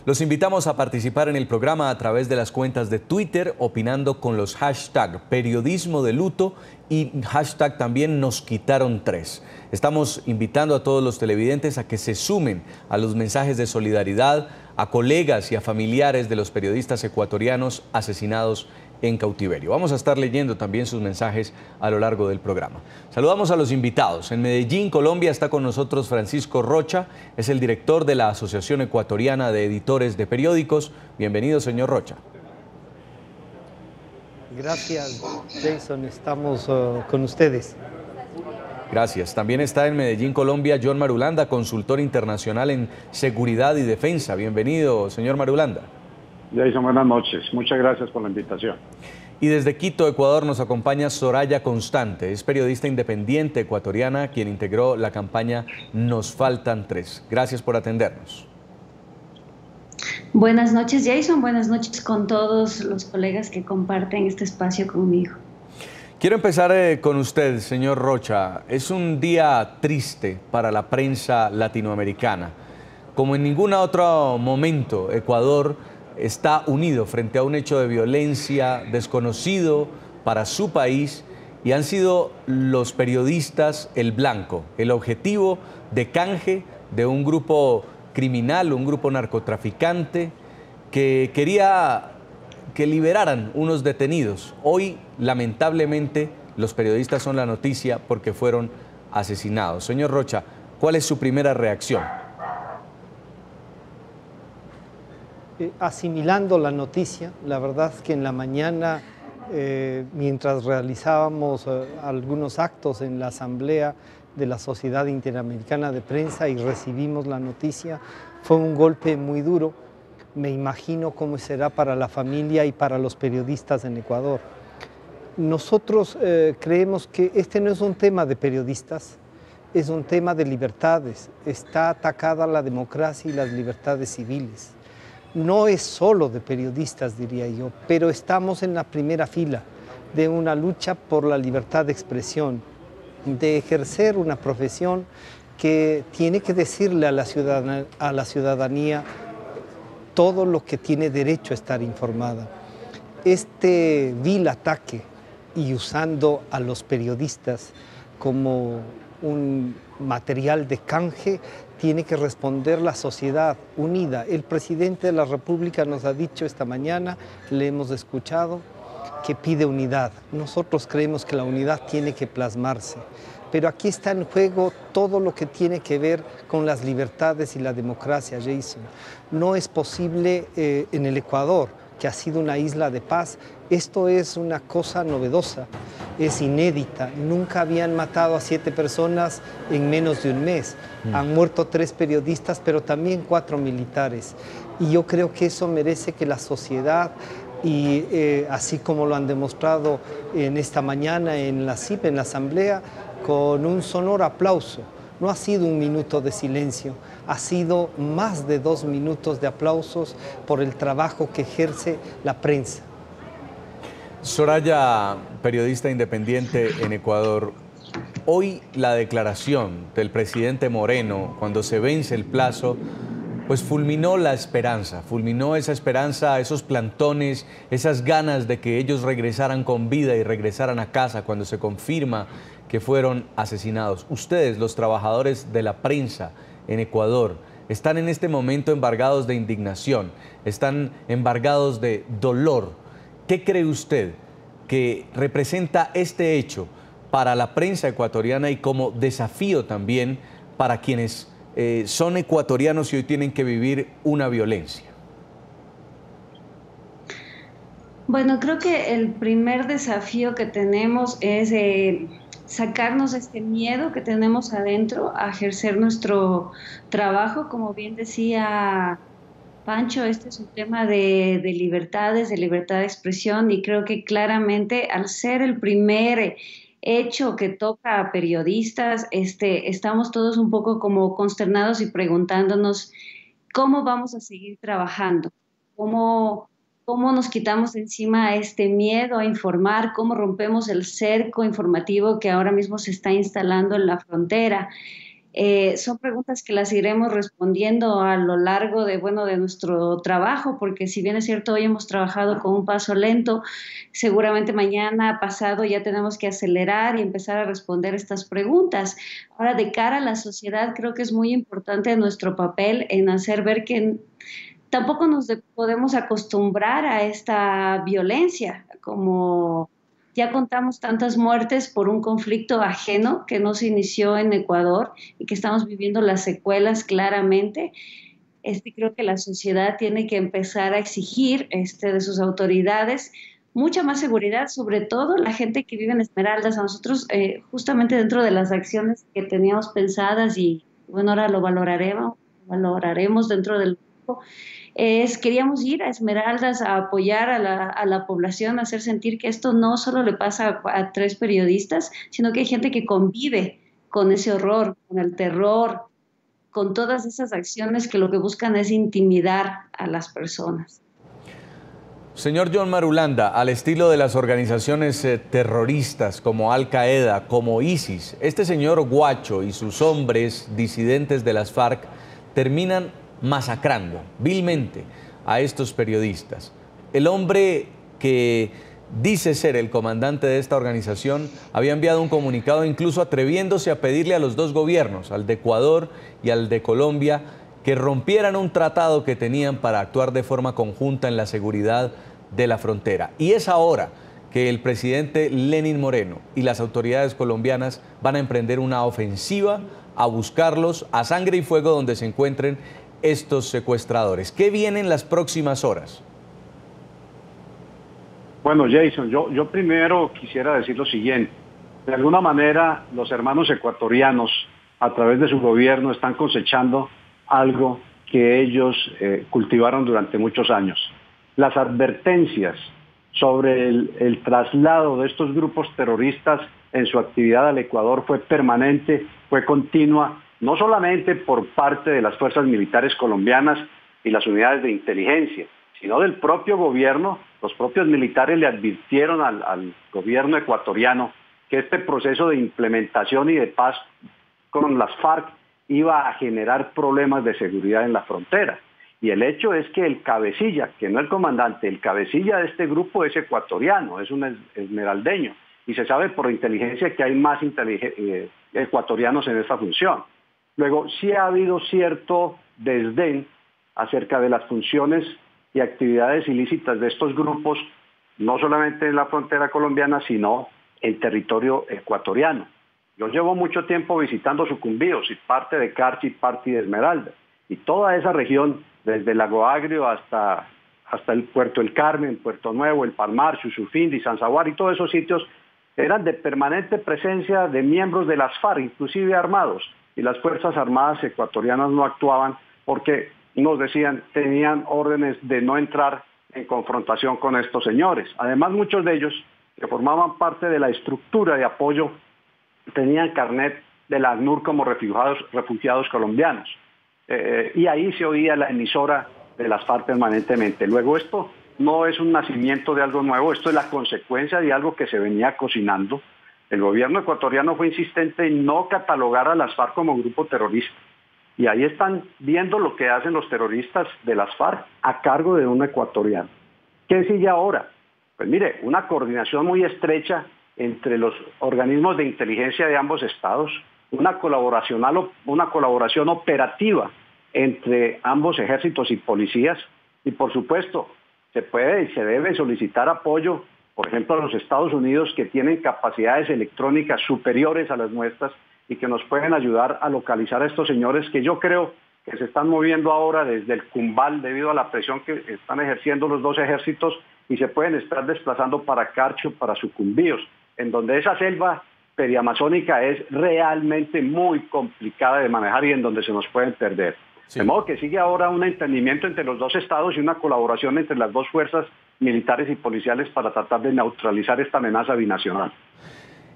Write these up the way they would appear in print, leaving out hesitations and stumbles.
Los invitamos a participar en el programa a través de las cuentas de Twitter, opinando con los hashtag periodismo de luto y hashtag también nos quitaron 3. Estamos invitando a todos los televidentes a que se sumen a los mensajes de solidaridad a colegas y a familiares de los periodistas ecuatorianos asesinados en cautiverio. Vamos a estar leyendo también sus mensajes a lo largo del programa. Saludamos a los invitados. En Medellín, Colombia, está con nosotros Francisco Rocha, es el director de la Asociación Ecuatoriana de Editores de Periódicos. Bienvenido, señor Rocha. Gracias, Jason. Estamos con ustedes. Gracias. También está en Medellín, Colombia, John Marulanda, consultor internacional en seguridad y defensa. Bienvenido, señor Marulanda. Jason, buenas noches. Muchas gracias por la invitación. Y desde Quito, Ecuador, nos acompaña Soraya Constante. Es periodista independiente ecuatoriana quien integró la campaña Nos Faltan 3. Gracias por atendernos. Buenas noches, Jason. Buenas noches con todos los colegas que comparten este espacio conmigo. Quiero empezar con usted, señor Rocha. Es un día triste para la prensa latinoamericana. Como en ningún otro momento, Ecuador está unido frente a un hecho de violencia desconocido para su país y han sido los periodistas el blanco, el objetivo de canje de un grupo criminal, un grupo narcotraficante que quería que liberaran unos detenidos. Hoy, lamentablemente, los periodistas son la noticia porque fueron asesinados. Señor Rocha, ¿cuál es su primera reacción? Asimilando la noticia, la verdad es que en la mañana, mientras realizábamos algunos actos en la Asamblea de la Sociedad Interamericana de Prensa y recibimos la noticia, fue un golpe muy duro. Me imagino cómo será para la familia y para los periodistas en Ecuador. Nosotros creemos que este no es un tema de periodistas, es un tema de libertades. Está atacada la democracia y las libertades civiles. No es solo de periodistas, diría yo, pero estamos en la primera fila de una lucha por la libertad de expresión, de ejercer una profesión que tiene que decirle a la ciudadanía todo lo que tiene derecho a estar informada. Este vil ataque y usando a los periodistas como un material de canje, tiene que responder la sociedad unida. El presidente de la República nos ha dicho esta mañana, le hemos escuchado, que pide unidad. Nosotros creemos que la unidad tiene que plasmarse. Pero aquí está en juego todo lo que tiene que ver con las libertades y la democracia, Jason. No es posible en el Ecuador, que ha sido una isla de paz. Esto es una cosa novedosa, es inédita. Nunca habían matado a 7 personas en menos de un mes. Han muerto 3 periodistas, pero también 4 militares. Y yo creo que eso merece que la sociedad, y así como lo han demostrado en esta mañana en la CIP, en la Asamblea, con un sonoro aplauso. No ha sido un minuto de silencio, ha sido más de 2 minutos de aplausos por el trabajo que ejerce la prensa. Soraya, periodista independiente en Ecuador, hoy la declaración del presidente Moreno, cuando se vence el plazo, pues fulminó la esperanza, fulminó esa esperanza, esos plantones, esas ganas de que ellos regresaran con vida y regresaran a casa cuando se confirma que fueron asesinados. Ustedes, los trabajadores de la prensa en Ecuador, están en este momento embargados de indignación, están embargados de dolor. ¿Qué cree usted que representa este hecho para la prensa ecuatoriana y como desafío también para quienes son ecuatorianos y hoy tienen que vivir una violencia? Bueno, creo que el primer desafío que tenemos es sacarnos este miedo que tenemos adentro a ejercer nuestro trabajo. Como bien decía Pancho, este es un tema de libertades, de libertad de expresión, y creo que claramente al ser el primer hecho que toca a periodistas, estamos todos un poco como consternados y preguntándonos cómo vamos a seguir trabajando, cómo nos quitamos de encima este miedo a informar, cómo rompemos el cerco informativo que ahora mismo se está instalando en la frontera. Son preguntas que las iremos respondiendo a lo largo de, bueno, de nuestro trabajo, porque si bien es cierto, hoy hemos trabajado con un paso lento, seguramente mañana pasado ya tenemos que acelerar y empezar a responder estas preguntas. Ahora, de cara a la sociedad, creo que es muy importante nuestro papel en hacer ver que tampoco podemos acostumbrar a esta violencia, como ya contamos tantas muertes por un conflicto ajeno que no se inició en Ecuador y que estamos viviendo las secuelas claramente. Creo que la sociedad tiene que empezar a exigir de sus autoridades mucha más seguridad, sobre todo la gente que vive en Esmeraldas. A nosotros, justamente dentro de las acciones que teníamos pensadas y bueno, ahora lo valoraremos dentro del grupo, queríamos ir a Esmeraldas a apoyar a la población, a hacer sentir que esto no solo le pasa a 3 periodistas, sino que hay gente que convive con ese horror, con el terror, con todas esas acciones que lo que buscan es intimidar a las personas. Señor John Marulanda, al estilo de las organizaciones terroristas como Al Qaeda, como ISIS, este señor Guacho y sus hombres disidentes de las FARC terminan masacrando vilmente a estos periodistas. El hombre que dice ser el comandante de esta organización había enviado un comunicado incluso atreviéndose a pedirle a los dos gobiernos, al de Ecuador y al de Colombia, que rompieran un tratado que tenían para actuar de forma conjunta en la seguridad de la frontera. Y es ahora que el presidente Lenín Moreno y las autoridades colombianas van a emprender una ofensiva a buscarlos a sangre y fuego donde se encuentren estos secuestradores. ¿Qué viene en las próximas horas? Bueno, Jason, yo primero quisiera decir lo siguiente. De alguna manera, los hermanos ecuatorianos, a través de su gobierno, están cosechando algo que ellos cultivaron durante muchos años. Las advertencias sobre el traslado de estos grupos terroristas en su actividad al Ecuador fue permanente, fue continua, no solamente por parte de las fuerzas militares colombianas y las unidades de inteligencia, sino del propio gobierno. Los propios militares le advirtieron al gobierno ecuatoriano que este proceso de implementación y de paz con las FARC iba a generar problemas de seguridad en la frontera. Y el hecho es que el cabecilla, que no el comandante, el cabecilla de este grupo es ecuatoriano, es un esmeraldeño. Y se sabe por inteligencia que hay más ecuatorianos en esta función. Luego, sí ha habido cierto desdén acerca de las funciones y actividades ilícitas de estos grupos, no solamente en la frontera colombiana, sino en territorio ecuatoriano. Yo llevo mucho tiempo visitando Sucumbíos, y parte de Carchi y parte de Esmeralda, y toda esa región, desde Lago Agrio hasta el Puerto El Carmen, Puerto Nuevo, El Palmar, Chusufindi, Sanzaguar, y todos esos sitios eran de permanente presencia de miembros de las FARC, inclusive armados, y las Fuerzas Armadas ecuatorianas no actuaban porque, nos decían, tenían órdenes de no entrar en confrontación con estos señores. Además, muchos de ellos, que formaban parte de la estructura de apoyo, tenían carnet de la ACNUR como refugiados colombianos. Y ahí se oía la emisora de las FARC permanentemente. Luego, esto no es un nacimiento de algo nuevo, esto es la consecuencia de algo que se venía cocinando. El gobierno ecuatoriano fue insistente en no catalogar a las FARC como grupo terrorista. Y ahí están viendo lo que hacen los terroristas de las FARC a cargo de un ecuatoriano. ¿Qué sigue ahora? Pues mire, una coordinación muy estrecha entre los organismos de inteligencia de ambos estados, una colaboración operativa entre ambos ejércitos y policías, y por supuesto se puede y se debe solicitar apoyo, por ejemplo, a los Estados Unidos, que tienen capacidades electrónicas superiores a las nuestras y que nos pueden ayudar a localizar a estos señores que yo creo que se están moviendo ahora desde el Cumbal debido a la presión que están ejerciendo los dos ejércitos y se pueden estar desplazando para Carcho, para Sucumbíos, en donde esa selva periamazónica es realmente muy complicada de manejar y en donde se nos pueden perder. Sí. De modo que sigue ahora un entendimiento entre los dos estados y una colaboración entre las dos fuerzas militares y policiales para tratar de neutralizar esta amenaza binacional.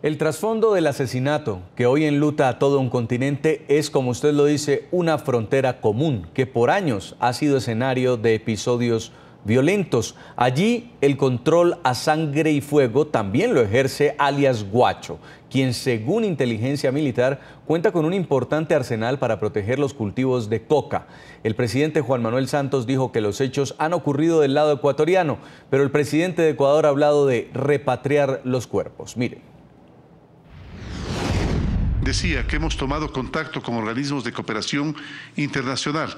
El trasfondo del asesinato que hoy enluta a todo un continente es, como usted lo dice, una frontera común que por años ha sido escenario de episodios violentos. Allí el control a sangre y fuego también lo ejerce alias Guacho, quien según inteligencia militar cuenta con un importante arsenal para proteger los cultivos de coca. El presidente Juan Manuel Santos dijo que los hechos han ocurrido del lado ecuatoriano, pero el presidente de Ecuador ha hablado de repatriar los cuerpos. Miren. Decía que hemos tomado contacto con organismos de cooperación internacional,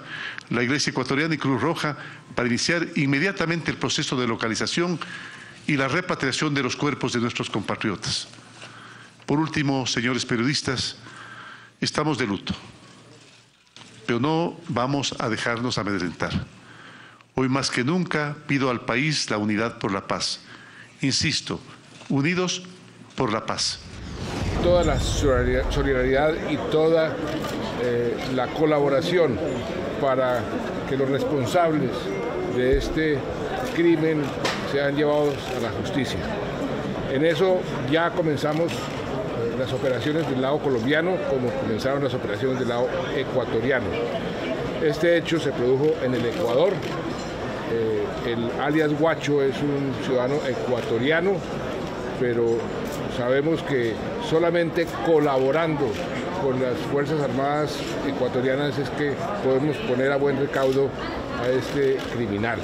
la Iglesia Ecuatoriana y Cruz Roja, para iniciar inmediatamente el proceso de localización y la repatriación de los cuerpos de nuestros compatriotas. Por último, señores periodistas, estamos de luto, pero no vamos a dejarnos amedrentar. Hoy más que nunca pido al país la unidad por la paz. Insisto, unidos por la paz. Toda la solidaridad y toda la colaboración para que los responsables de este crimen sean llevados a la justicia. En eso ya comenzamos las operaciones del lado colombiano, como comenzaron las operaciones del lado ecuatoriano. Este hecho se produjo en el Ecuador. El alias Guacho es un ciudadano ecuatoriano, pero sabemos que solamente colaborando con las Fuerzas Armadas ecuatorianas es que podemos poner a buen recaudo a este criminal.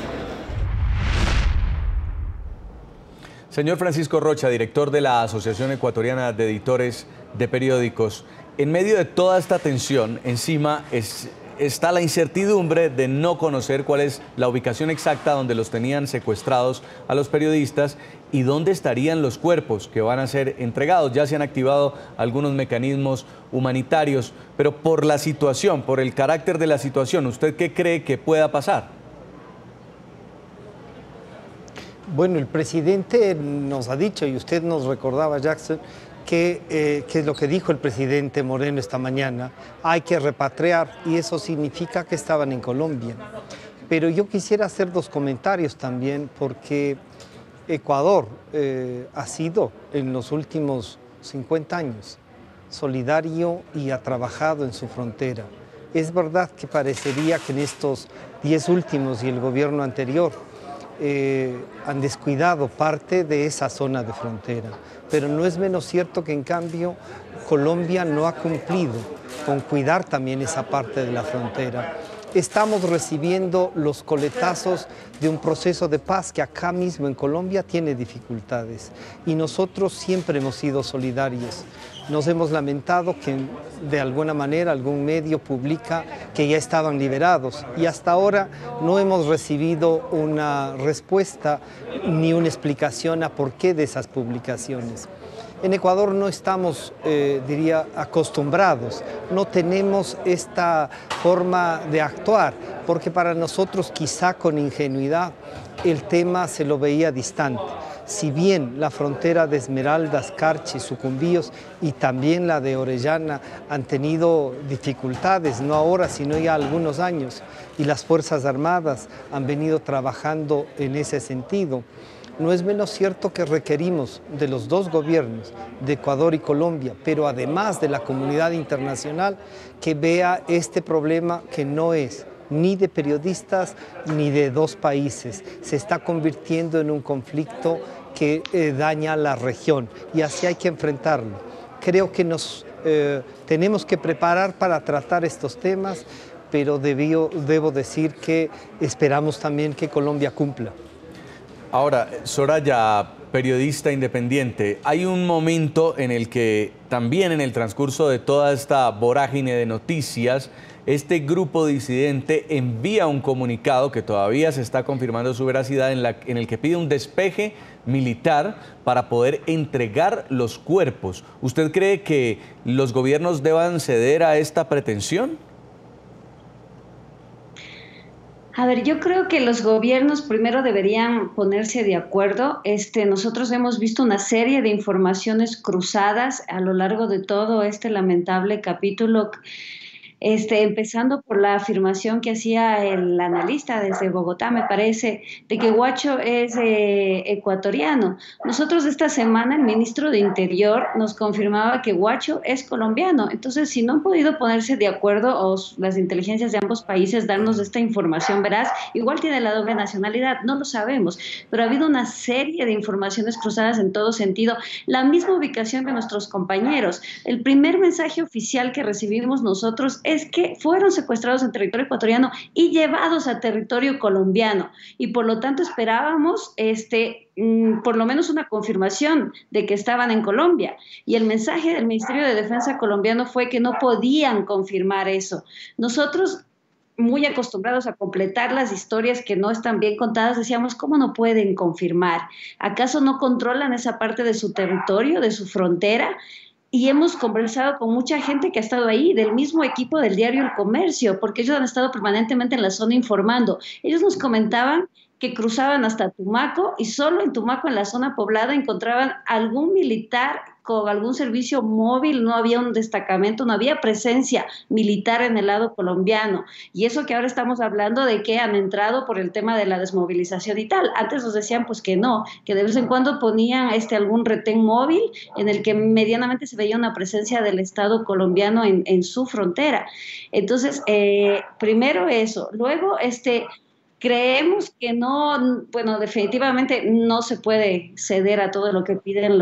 Señor Francisco Rocha, director de la Asociación Ecuatoriana de Editores de Periódicos, en medio de toda esta tensión, encima está la incertidumbre de no conocer cuál es la ubicación exacta donde los tenían secuestrados a los periodistas y dónde estarían los cuerpos que van a ser entregados. Ya se han activado algunos mecanismos humanitarios, pero por la situación, por el carácter de la situación, ¿usted qué cree que pueda pasar? Bueno, el presidente nos ha dicho, y usted nos recordaba, Jackson, que es lo que dijo el presidente Moreno esta mañana: hay que repatriar, y eso significa que estaban en Colombia. Pero yo quisiera hacer dos comentarios también, porque Ecuador ha sido en los últimos 50 años solidario y ha trabajado en su frontera. Es verdad que parecería que en estos 10 últimos y el gobierno anterior han descuidado parte de esa zona de frontera, pero no es menos cierto que en cambio Colombia no ha cumplido con cuidar también esa parte de la frontera. Estamos recibiendo los coletazos de un proceso de paz que acá mismo en Colombia tiene dificultades, y nosotros siempre hemos sido solidarios. Nos hemos lamentado que de alguna manera algún medio publica que ya estaban liberados, y hasta ahora no hemos recibido una respuesta ni una explicación a por qué de esas publicaciones. En Ecuador no estamos, diría, acostumbrados, no tenemos esta forma de actuar, porque para nosotros quizá con ingenuidad el tema se lo veía distante. Si bien la frontera de Esmeraldas, Carchi, Sucumbíos y también la de Orellana han tenido dificultades, no ahora sino ya algunos años, y las Fuerzas Armadas han venido trabajando en ese sentido, no es menos cierto que requerimos de los dos gobiernos, de Ecuador y Colombia, pero además de la comunidad internacional, que vea este problema que no es ni de periodistas ni de dos países. Se está convirtiendo en un conflicto que daña a la región, y así hay que enfrentarlo. Creo que nos tenemos que preparar para tratar estos temas, pero debo decir que esperamos también que Colombia cumpla. Ahora, Soraya, periodista independiente, hay un momento en el que también en el transcurso de toda esta vorágine de noticias, este grupo disidente envía un comunicado que todavía se está confirmando su veracidad, en el que pide un despeje militar para poder entregar los cuerpos. ¿Usted cree que los gobiernos deban ceder a esta pretensión? A ver, yo creo que los gobiernos primero deberían ponerse de acuerdo. Nosotros hemos visto una serie de informaciones cruzadas a lo largo de todo este lamentable capítulo empezando por la afirmación que hacía el analista desde Bogotá, me parece, de que Guacho es ecuatoriano. Nosotros esta semana el ministro de Interior nos confirmaba que Guacho es colombiano. Entonces, si no han podido ponerse de acuerdo o las inteligencias de ambos países darnos esta información veraz, igual tiene la doble nacionalidad, no lo sabemos, pero ha habido una serie de informaciones cruzadas en todo sentido. La misma ubicación de nuestros compañeros. El primer mensaje oficial que recibimos nosotros es que fueron secuestrados en territorio ecuatoriano y llevados a territorio colombiano, y por lo tanto esperábamos por lo menos una confirmación de que estaban en Colombia, y el mensaje del Ministerio de Defensa colombiano fue que no podían confirmar eso. Nosotros, muy acostumbrados a completar las historias que no están bien contadas, decíamos, ¿cómo no pueden confirmar? ¿Acaso no controlan esa parte de su territorio, de su frontera? Y hemos conversado con mucha gente que ha estado ahí, del mismo equipo del diario El Comercio, porque ellos han estado permanentemente en la zona informando. Ellos nos comentaban que cruzaban hasta Tumaco, y solo en Tumaco, en la zona poblada, encontraban algún militar con algún servicio móvil. No había un destacamento, no había presencia militar en el lado colombiano. Y eso que ahora estamos hablando de que han entrado por el tema de la desmovilización y tal. Antes nos decían pues que no, que de vez en cuando ponían algún retén móvil en el que medianamente se veía una presencia del Estado colombiano en su frontera. Entonces, primero eso. Luego, creemos que no, bueno, definitivamente no se puede ceder a todo lo que piden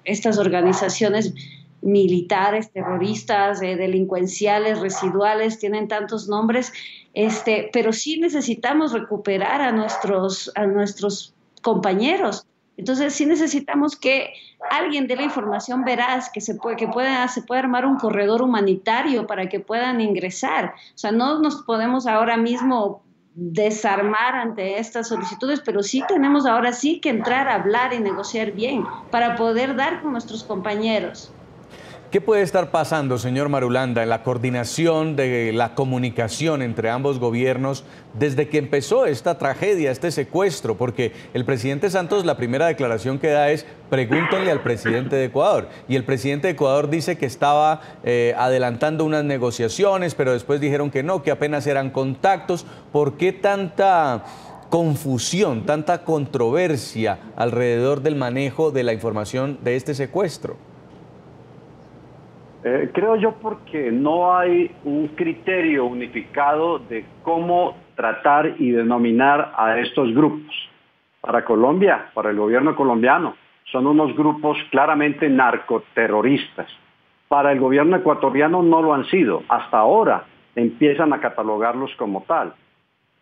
estas organizaciones militares, terroristas, delincuenciales, residuales, tienen tantos nombres, pero sí necesitamos recuperar a nuestros compañeros. Entonces sí necesitamos que alguien dé la información veraz, que se pueda armar un corredor humanitario para que puedan ingresar. O sea, no nos podemos ahora mismo desarmar ante estas solicitudes, pero sí tenemos ahora sí que entrar a hablar y negociar bien para poder dar con nuestros compañeros. ¿Qué puede estar pasando, señor Marulanda, en la coordinación de la comunicación entre ambos gobiernos desde que empezó esta tragedia, este secuestro? Porque el presidente Santos, la primera declaración que da es: pregúntenle al presidente de Ecuador. Y el presidente de Ecuador dice que estaba adelantando unas negociaciones, pero después dijeron que no, que apenas eran contactos. ¿Por qué tanta confusión, tanta controversia alrededor del manejo de la información de este secuestro? Creo yo porque no hay un criterio unificado de cómo tratar y denominar a estos grupos. Para Colombia, para el gobierno colombiano, son unos grupos claramente narcoterroristas. Para el gobierno ecuatoriano no lo han sido. Hasta ahora empiezan a catalogarlos como tal.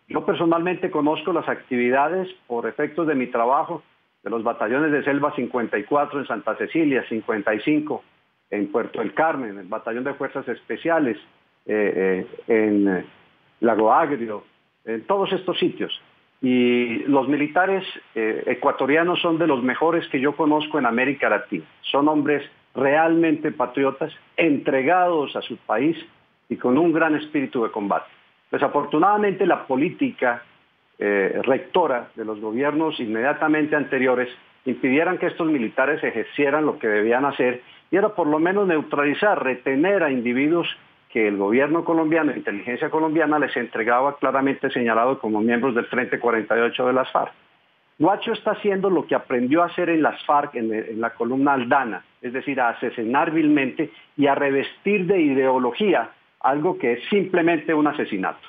Yo personalmente conozco las actividades, por efectos de mi trabajo, de los batallones de Selva 54 en Santa Cecilia, 55 en Puerto del Carmen, el batallón de fuerzas especiales en Lago Agrio, en todos estos sitios. Y los militares ecuatorianos son de los mejores que yo conozco en América Latina. Son hombres realmente patriotas, entregados a su país y con un gran espíritu de combate. Desafortunadamente, la política rectora de los gobiernos inmediatamente anteriores impidieran que estos militares ejercieran lo que debían hacer, y era por lo menos neutralizar, retener a individuos que el gobierno colombiano, la inteligencia colombiana, les entregaba claramente señalado como miembros del Frente 48 de las FARC. Guacho está haciendo lo que aprendió a hacer en las FARC, en la columna Aldana, es decir, a asesinar vilmente y a revestir de ideología algo que es simplemente un asesinato.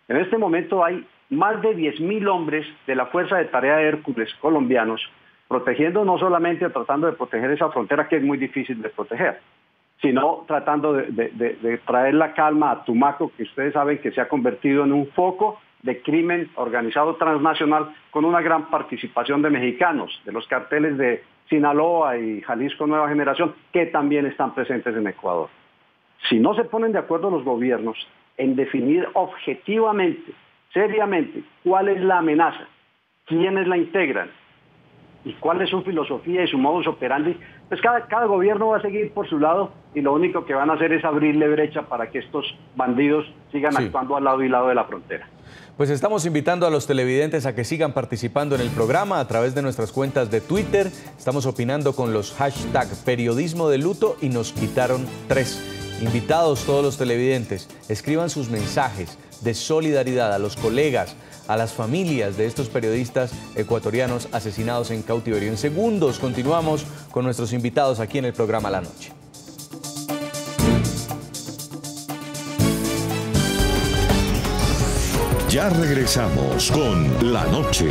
En este momento hay más de 10.000 hombres de la Fuerza de Tarea de Hércules colombianos protegiendo, no solamente tratando de proteger esa frontera que es muy difícil de proteger, sino tratando de traer la calma a Tumaco, que ustedes saben que se ha convertido en un foco de crimen organizado transnacional con una gran participación de mexicanos, de los carteles de Sinaloa y Jalisco Nueva Generación, que también están presentes en Ecuador. Si no se ponen de acuerdo los gobiernos en definir objetivamente, seriamente, cuál es la amenaza, quiénes la integran y cuál es su filosofía y su modus operandi, pues cada gobierno va a seguir por su lado y lo único que van a hacer es abrirle brecha para que estos bandidos sigan actuando al lado y lado de la frontera. Pues estamos invitando a los televidentes a que sigan participando en el programa a través de nuestras cuentas de Twitter. Estamos opinando con los hashtag periodismo de luto y nos quitaron 3. Invitados todos los televidentes, escriban sus mensajes de solidaridad a los colegas, a las familias de estos periodistas ecuatorianos asesinados en cautiverio. En segundos continuamos con nuestros invitados aquí en el programa La Noche. Ya regresamos con La Noche.